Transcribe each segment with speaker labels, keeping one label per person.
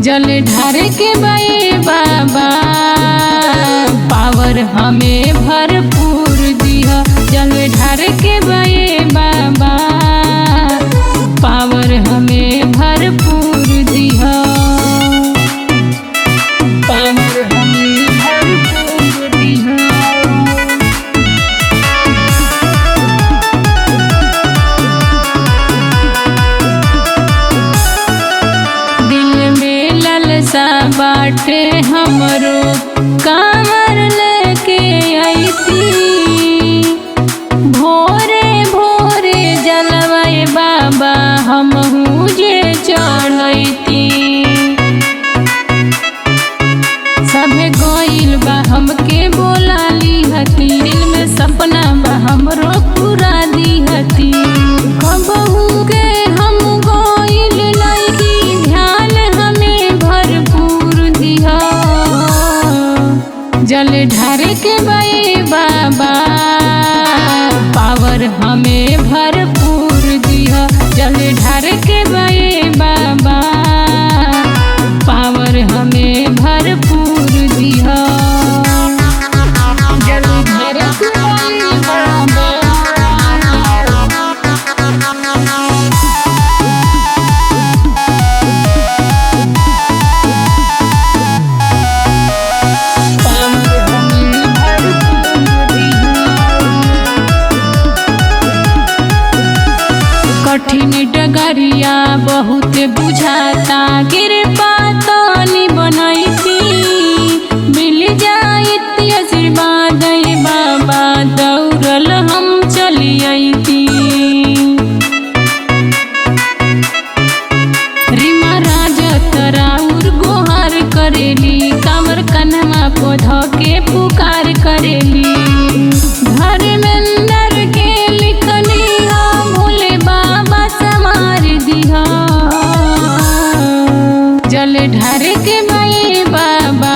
Speaker 1: जल ढार के बे बाबा पावर हमें भरपूर दिया। जल ढार के बे बाबा पावर हमें भरपूर दिया। पावर हमें भरपूर दिया। सा बाटे हमरो कांवर लेके आईती। भोरे भोरे जलवाए बाबा हमहू जे चढ़ती। सभे गइल बा हमके बोला ली हती। दिल में सपना बा हमरो पूरा दी हती। कबहू के हम गइल नहीं ध्यान हमें भरपूर दिया। जल ढार के बे बाबा पावर हमें भरपूर दिया। जल ढार के बे बाबा पावर हमें भरपूर दिया। जल ढार के बे बाबा कठिन डगरिया बहुत बुझाता। कृपा तनी बनैती मिल जाइत आशीर्वाद बाबा दौड़ल हम चली अइती। रीमा राजत राउर गोहार करेली। कांवर कन्हवा पौध के पुकार करेली। धर्मेंद्र के लिखनी भोले बाबा समार दिया। जल ढार के बे बाबा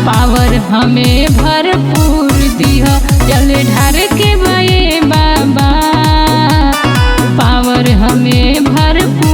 Speaker 1: पावर हमें भरपूर दिया। जल ढार के बे बाबा पावर हमें भरपूर